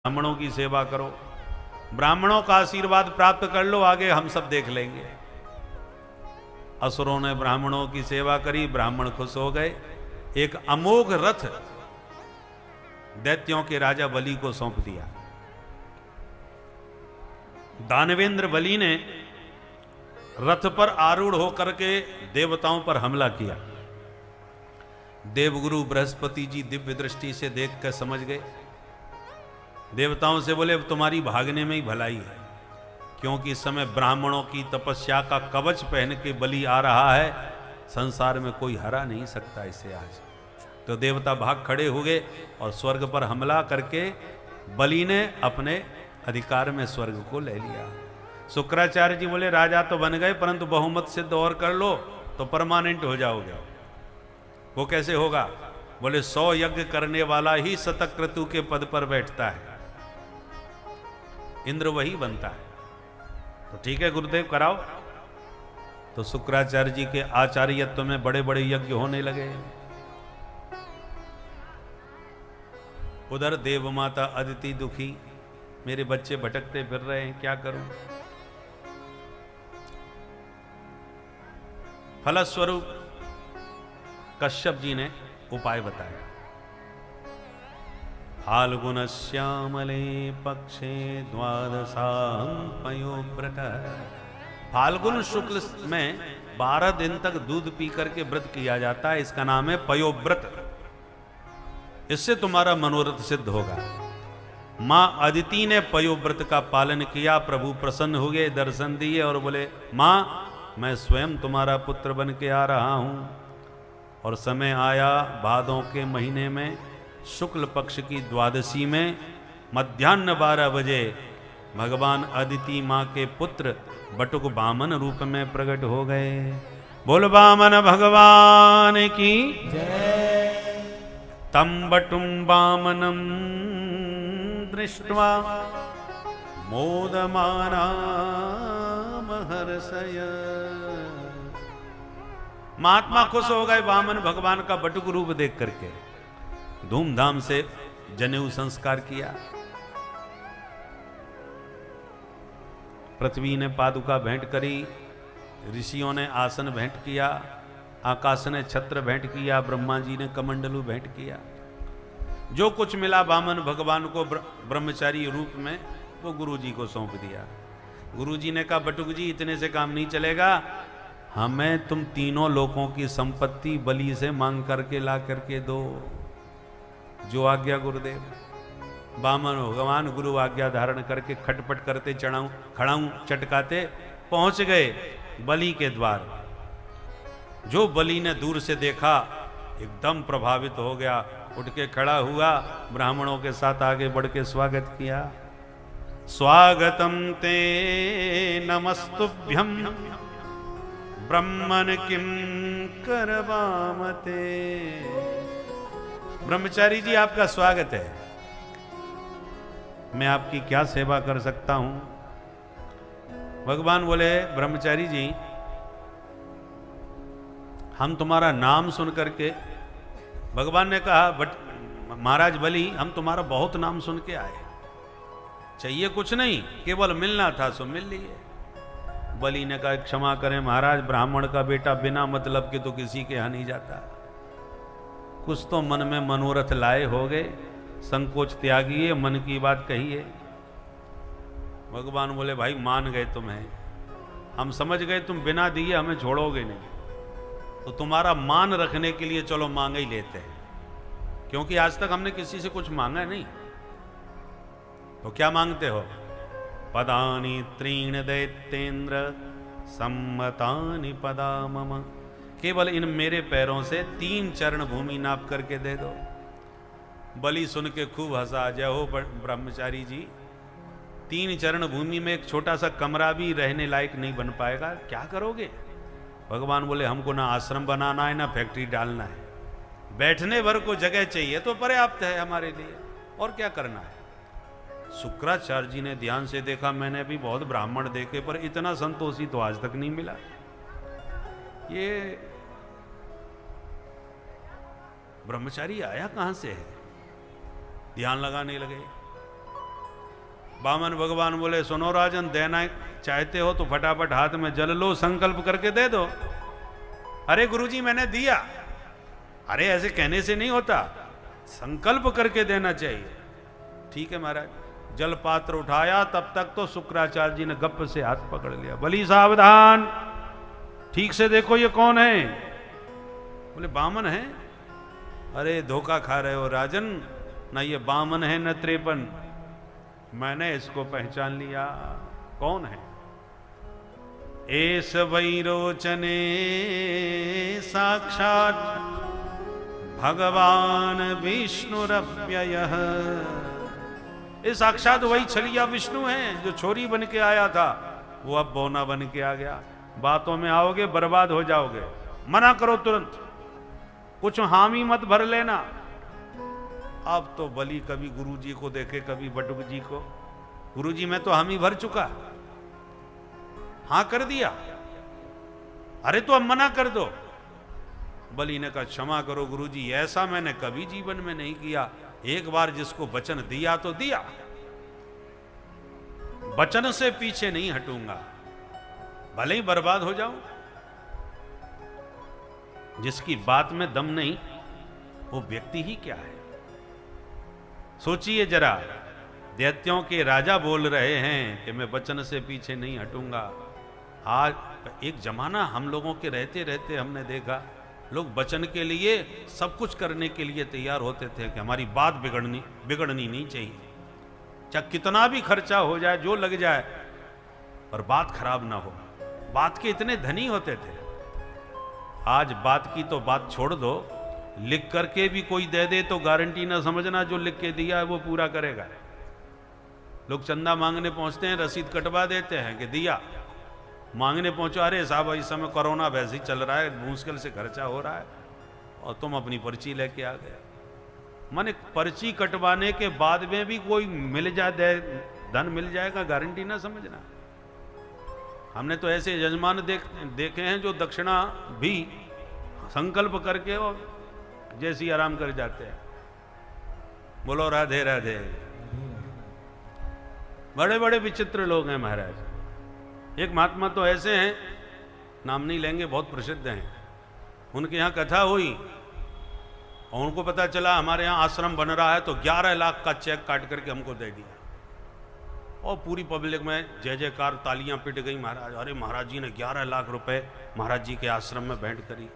ब्राह्मणों की सेवा करो, ब्राह्मणों का आशीर्वाद प्राप्त कर लो, आगे हम सब देख लेंगे। असुरों ने ब्राह्मणों की सेवा करी, ब्राह्मण खुश हो गए। एक अमोघ रथ दैत्यों के राजा बलि को सौंप दिया। दानवेंद्र बलि ने रथ पर आरूढ़ होकर के देवताओं पर हमला किया। देवगुरु बृहस्पति जी दिव्य दृष्टि से देख कर समझ गए। देवताओं से बोले अब तुम्हारी भागने में ही भलाई है, क्योंकि इस समय ब्राह्मणों की तपस्या का कवच पहन के बलि आ रहा है, संसार में कोई हरा नहीं सकता इसे आज। तो देवता भाग खड़े हो गए और स्वर्ग पर हमला करके बलि ने अपने अधिकार में स्वर्ग को ले लिया। शुक्राचार्य जी बोले राजा तो बन गए, परंतु बहुमत सिद्ध और कर लो तो परमानेंट हो जाओगे। वो कैसे होगा? बोले 100 यज्ञ करने वाला ही शतक्रतु के पद पर बैठता है, इंद्र वही बनता है। तो ठीक है गुरुदेव कराओ। तो शुक्राचार्य जी के आचार्यत्व में बड़े बड़े यज्ञ होने लगे। उधर देव माता अदिति दुखी, मेरे बच्चे भटकते फिर रहे हैं, क्या करूं? फलस्वरूप कश्यप जी ने उपाय बताया। फाल्गुन श्यामले पक्षे द्वादशां पयोव्रत। फाल्गुन शुक्ल में 12 दिन तक दूध पी करके व्रत किया जाता है, इसका नाम है पयोव्रत। इससे तुम्हारा मनोरथ सिद्ध होगा। मां अदिति ने पयोव्रत का पालन किया, प्रभु प्रसन्न हो गए, दर्शन दिए और बोले मां मैं स्वयं तुम्हारा पुत्र बन के आ रहा हूं। और समय आया भादों के महीने में शुक्ल पक्ष की द्वादशी में मध्याह्न 12 बजे भगवान अदिति मां के पुत्र बटुक वामन रूप में प्रकट हो गए। बोल वामन भगवान की जय। तम बटुम वामनम दृष्ट्वा मोदमाना महर्षय। महात्मा खुश हो गए वामन भगवान का बटुक रूप देख करके। धूमधाम से जनेऊ संस्कार किया। पृथ्वी ने पादुका भेंट करी, ऋषियों ने आसन भेंट किया, आकाश ने छत्र भेंट किया, ब्रह्मा जी ने कमंडलू भेंट किया। जो कुछ मिला वामन भगवान को ब्रह्मचारी रूप में, वो गुरु जी को सौंप दिया। गुरु जी ने कहा बटुक जी इतने से काम नहीं चलेगा, हमें तुम तीनों लोगों की संपत्ति बलि से मांग करके ला करके दो। जो आज्ञा गुरुदेव। वामन भगवान गुरु आज्ञा धारण करके खटपट करते खड़ाऊं चटकाते पहुंच गए बलि के द्वार। जो बलि ने दूर से देखा एकदम प्रभावित हो गया, उठ के खड़ा हुआ, ब्राह्मणों के साथ आगे बढ़ के स्वागत किया। स्वागतम ते नमस्तुभ्यम ब्रह्मन किम करवामते। ब्रह्मचारी जी आपका स्वागत है, मैं आपकी क्या सेवा कर सकता हूं? भगवान बोले ब्रह्मचारी जी हम तुम्हारा नाम सुन करके, भगवान ने कहा बट महाराज बलि हम तुम्हारा बहुत नाम सुन के आए, चाहिए कुछ नहीं, केवल मिलना था सो मिल लिए। बलि ने कहा क्षमा करें महाराज, ब्राह्मण का बेटा बिना मतलब के तो किसी के यहां नहीं जाता। कुछ तो मन में मनोरथ लाए हो गए, संकोच त्यागिए, मन की बात कहिए। भगवान बोले भाई मान गए तुम्हें, हम समझ गए तुम बिना दिए हमें छोड़ोगे नहीं, तो तुम्हारा मान रखने के लिए चलो मांग ही लेते हैं, क्योंकि आज तक हमने किसी से कुछ मांगा नहीं। तो क्या मांगते हो? पदानि त्रीण दैत्येन्द्र सम्मतानि पदा मम। केवल इन मेरे पैरों से 3 चरण भूमि नाप करके दे दो। बलि सुन के खूब हंसा, जय हो ब्रह्मचारी जी, 3 चरण भूमि में एक छोटा सा कमरा भी रहने लायक नहीं बन पाएगा, क्या करोगे? भगवान बोले हमको ना आश्रम बनाना है ना फैक्ट्री डालना है, बैठने भर को जगह चाहिए तो पर्याप्त है हमारे लिए, और क्या करना है? शुक्राचार्य जी ने ध्यान से देखा, मैंने भी बहुत ब्राह्मण देखे पर इतना संतोषी तो आज तक नहीं मिला। ये ब्रह्मचारी आया कहां से है? ध्यान लगाने लगे। बामन भगवान बोले सुनो राजन, देना चाहते हो तो फटाफट हाथ में जल लो, संकल्प करके दे दो। अरे गुरुजी मैंने दिया। अरे ऐसे कहने से नहीं होता, संकल्प करके देना चाहिए। ठीक है महाराज। जल पात्र उठाया, तब तक तो शुक्राचार्य जी ने गप से हाथ पकड़ लिया। बलि सावधान, ठीक से देखो ये कौन है। बोले बामन है। अरे धोखा खा रहे हो राजन, ना ये बामन है न त्रेपन, मैंने इसको पहचान लिया। कौन है? एस वैरोचने साक्षात भगवान विष्णुरव्ययः। ये साक्षात वही छलिया विष्णु हैं जो छोरी बन के आया था, वो अब बौना बन के आ गया। बातों में आओगे बर्बाद हो जाओगे। मना करो तुरंत, कुछ हामी मत भर लेना। अब तो बलि कभी गुरुजी को देखे, कभी बटुक जी को। गुरुजी मैं तो हामी भर चुका, हां कर दिया। अरे तो अब मना कर दो। बलि ने कहा क्षमा करो गुरुजी, ऐसा मैंने कभी जीवन में नहीं किया। एक बार जिसको वचन दिया तो दिया, वचन से पीछे नहीं हटूंगा, भले ही बर्बाद हो जाऊं। जिसकी बात में दम नहीं, वो व्यक्ति ही क्या है। सोचिए जरा, दैत्यों के राजा बोल रहे हैं कि मैं वचन से पीछे नहीं हटूंगा। आज एक जमाना हम लोगों के रहते रहते हमने देखा, लोग वचन के लिए सब कुछ करने के लिए तैयार होते थे कि हमारी बात बिगड़नी नहीं चाहिए, चाहे कितना भी खर्चा हो जाए, जो लग जाए, पर बात खराब ना हो। बात के इतने धनी होते थे। आज बात की तो बात छोड़ दो, लिख करके भी कोई दे दे तो गारंटी ना समझना जो लिख के दिया है वो पूरा करेगा। लोग चंदा मांगने पहुंचते हैं, रसीद कटवा देते हैं कि दिया। मांगने पहुंचो, अरे साहब इस समय कोरोना वैसे ही चल रहा है, मुश्किल से खर्चा हो रहा है, और तुम अपनी पर्ची लेके आ गए। माने पर्ची कटवाने के बाद में भी कोई मिल जाए, धन मिल जाएगा, गारंटी ना समझना। हमने तो ऐसे यजमान देखे हैं जो दक्षिणा भी संकल्प करके और जैसी आराम कर जाते हैं। बोलो राधे राधे। बड़े बड़े विचित्र लोग हैं महाराज। एक महात्मा तो ऐसे हैं, नाम नहीं लेंगे, बहुत प्रसिद्ध हैं। उनके यहाँ कथा हुई और उनको पता चला हमारे यहाँ आश्रम बन रहा है, तो 11 लाख का चेक काट करके हमको दे दिया। और पूरी पब्लिक में जय जयकार, तालियां पिट गई। महाराज, अरे महाराज जी ने 11 लाख रुपए महाराज जी के आश्रम में भेंट करी।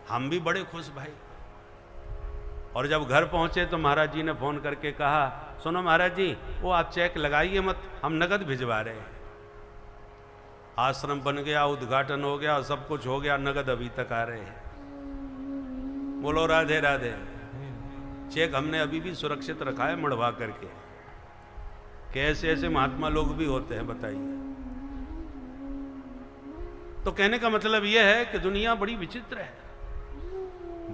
हम भी बड़े खुश भाई। और जब घर पहुंचे तो महाराज जी ने फोन करके कहा, सुनो महाराज जी, वो आप चेक लगाइए मत, हम नगद भिजवा रहे हैं। आश्रम बन गया, उद्घाटन हो गया, सब कुछ हो गया, नगद अभी तक आ रहे हैं। बोलो राधे राधे। चेक हमने अभी भी सुरक्षित रखा है मड़वा करके। कैसे ऐसे महात्मा लोग भी होते हैं बताइए। तो कहने का मतलब यह है कि दुनिया बड़ी विचित्र है।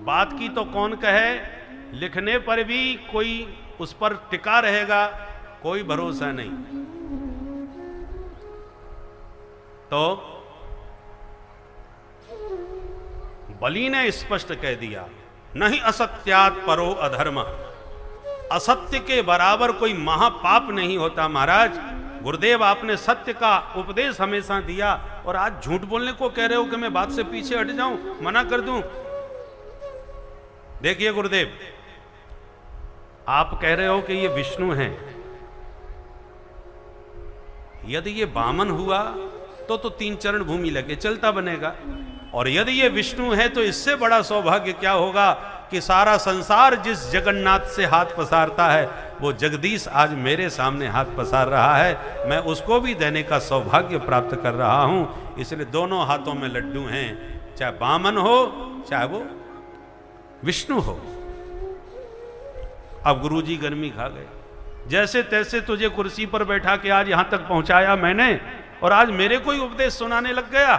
बात की तो कौन कहे, लिखने पर भी कोई उस पर टिका रहेगा, कोई भरोसा नहीं। तो बलि ने स्पष्ट कह दिया, नहीं असत्यात् परो अधर्म। असत्य के बराबर कोई महापाप नहीं होता। महाराज गुरुदेव, आपने सत्य का उपदेश हमेशा दिया और आज झूठ बोलने को कह रहे हो कि मैं बात से पीछे हट जाऊं, मना कर दूं। देखिए गुरुदेव, आप कह रहे हो कि ये विष्णु हैं। यदि ये वामन हुआ तो 3 चरण भूमि लगे चलता बनेगा, और यदि ये विष्णु है तो इससे बड़ा सौभाग्य क्या होगा कि सारा संसार जिस जगन्नाथ से हाथ पसारता है, वो जगदीश आज मेरे सामने हाथ पसार रहा है। मैं उसको भी देने का सौभाग्य प्राप्त कर रहा हूं। इसलिए दोनों हाथों में लड्डू हैं, चाहे वामन हो चाहे वो विष्णु हो। अब गुरुजी गर्मी खा गए। जैसे तैसे तुझे कुर्सी पर बैठा के आज यहां तक पहुंचाया मैंने, और आज मेरे को ही उपदेश सुनाने लग गया।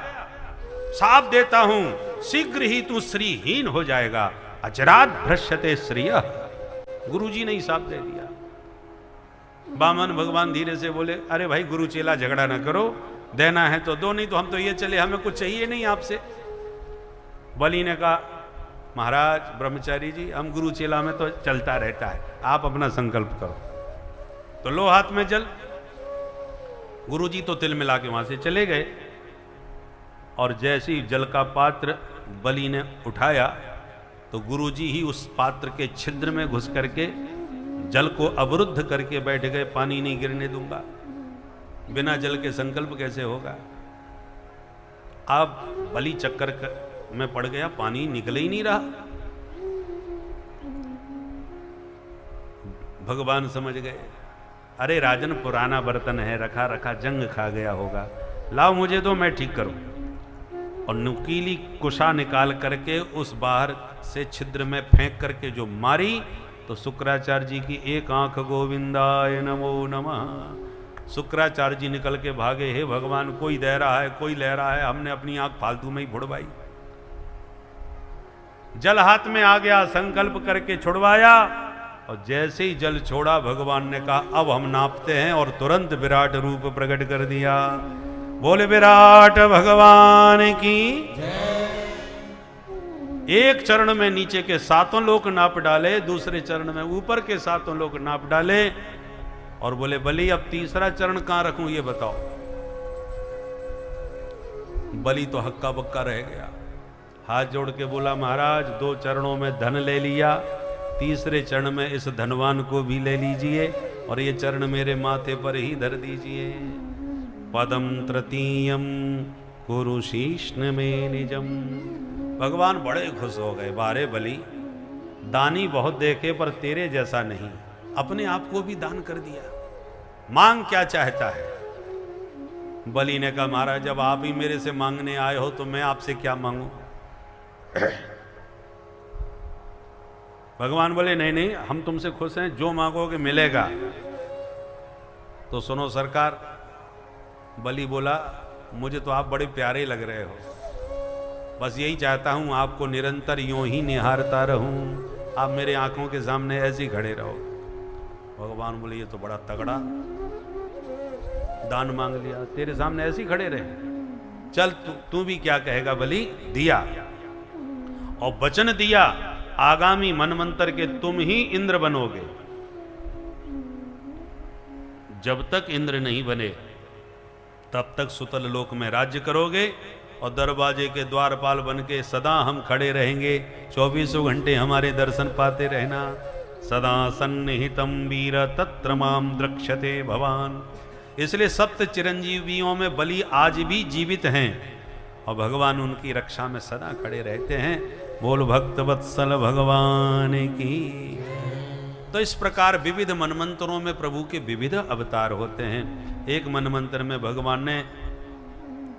साफ देता हूं, शीघ्र ही तू श्रीहीन हो जाएगा। अजरात भ्रश्यते श्रिय। गुरुजी ने ही साफ दे दिया। वामन भगवान धीरे से बोले, अरे भाई गुरु चेला झगड़ा ना करो, देना है तो दो, नहीं तो हम तो ये चले, हमें कुछ चाहिए नहीं आपसे। बलि ने कहा, महाराज ब्रह्मचारी जी, हम गुरु चेला में तो चलता रहता है, आप अपना संकल्प करो। तो लो हाथ में जल। गुरुजी तो तिल मिला के वहां से चले गए, और जैसे ही जल का पात्र बलि ने उठाया तो गुरुजी ही उस पात्र के छिद्र में घुस करके जल को अवरुद्ध करके बैठ गए, पानी नहीं गिरने दूंगा। बिना जल के संकल्प कैसे होगा? अब बलि चक्कर में पड़ गया, पानी निकल ही नहीं रहा। भगवान समझ गए, अरे राजन पुराना बर्तन है, रखा रखा जंग खा गया होगा, लाओ मुझे दो, मैं ठीक करूं। और नुकीली कुशा निकाल करके उस बाहर से छिद्र में फेंक करके जो मारी, तो शुक्राचार्य जी की एक आंख गोविंदाय नमो नमः। शुक्राचार्य जी निकल के भागे, हे भगवान कोई दे रहा है, कोई ले रहा है, हमने अपनी आंख फालतू में ही फुड़वाई। जल हाथ में आ गया, संकल्प करके छुड़वाया, और जैसे ही जल छोड़ा भगवान ने कहा अब हम नापते हैं, और तुरंत विराट रूप प्रकट कर दिया। बोले विराट भगवान की एक चरण में नीचे के 7 लोक नाप डाले, दूसरे चरण में ऊपर के 7 लोक नाप डाले, और बोले बलि अब तीसरा चरण कहां रखूं ये बताओ। बलि तो हक्का बक्का रह गया, हाथ जोड़ के बोला महाराज 2 चरणों में धन ले लिया, तीसरे चरण में इस धनवान को भी ले लीजिए, और ये चरण मेरे माथे पर ही धर दीजिए। पदम तृतीयम कुरु शीष्ण में निजम। भगवान बड़े खुश हो गए, बारे बलि दानी बहुत देखे पर तेरे जैसा नहीं, अपने आप को भी दान कर दिया, मांग क्या चाहता है। बलि ने कहा महाराज जब आप ही मेरे से मांगने आए हो तो मैं आपसे क्या मांगू। भगवान बोले नहीं नहीं हम तुमसे खुश हैं, जो मांगोगे मिलेगा। तो सुनो सरकार, बलि बोला मुझे तो आप बड़े प्यारे लग रहे हो, बस यही चाहता हूं आपको निरंतर यूं ही निहारता रहूं, आप मेरे आंखों के सामने ऐसे ही खड़े रहो। भगवान बोले ये तो बड़ा तगड़ा दान मांग लिया, तेरे सामने ऐसे ही खड़े रहे, चल तू भी क्या कहेगा। बलि दिया और वचन दिया आगामी मनमंत्र के तुम ही इंद्र बनोगे। जब तक इंद्र नहीं बने तब तक सुतल लोक में राज्य करोगे, और दरवाजे के द्वारपाल बन के सदा हम खड़े रहेंगे, 24 घंटे हमारे दर्शन पाते रहना। सदा सन्निहितम वीर तत्र माम द्रक्ष्यते भवान। इसलिए सप्त चिरंजीवियों में बलि आज भी जीवित हैं, और भगवान उनकी रक्षा में सदा खड़े रहते हैं। बोल भक्त वत्सल भगवान की। तो इस प्रकार विविध मनमंत्रों में प्रभु के विविध अवतार होते हैं। एक मनमंत्र में भगवान ने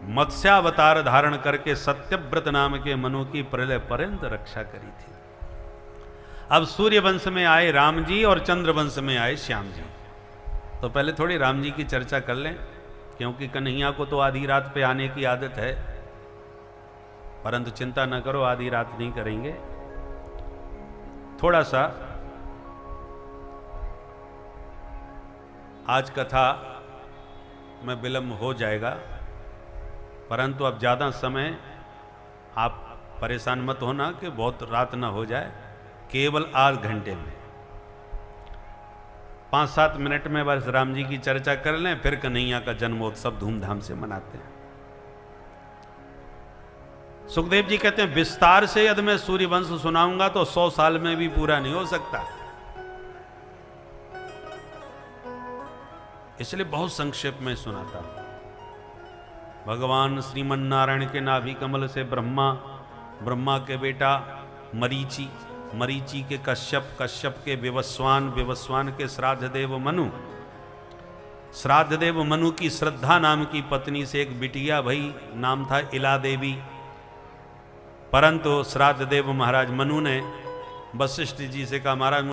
मत्स्यावतार धारण करके सत्यव्रत नाम के मनु की प्रलय पर्यंत रक्षा करी थी। अब सूर्य वंश में आए राम जी और चंद्र वंश में आए श्याम जी। तो पहले थोड़ी राम जी की चर्चा कर लें, क्योंकि कन्हैया को तो आधी रात पे आने की आदत है, परंतु चिंता न करो आधी रात नहीं करेंगे। थोड़ा सा आज कथा में विलंब हो जाएगा, परंतु अब ज़्यादा समय आप परेशान मत होना कि बहुत रात ना हो जाए। केवल 8 घंटे में 5-7 मिनट में बस राम जी की चर्चा कर लें, फिर कन्हैया का जन्मोत्सव धूमधाम से मनाते हैं। सुखदेव जी कहते हैं विस्तार से यदि मैं सूर्यवंश सुनाऊंगा तो 100 साल में भी पूरा नहीं हो सकता, इसलिए बहुत संक्षेप में सुनाता हूं। भगवान श्रीमन नारायण के नाभि कमल से ब्रह्मा के बेटा मरीचि के कश्यप के विवस्वान के श्राद्धदेव मनु की श्रद्धा नाम की पत्नी से एक बिटिया भई, नाम था इला देवी। परंतु श्राद्धदेव महाराज मनु ने वशिष्ठ जी से कहा महाराज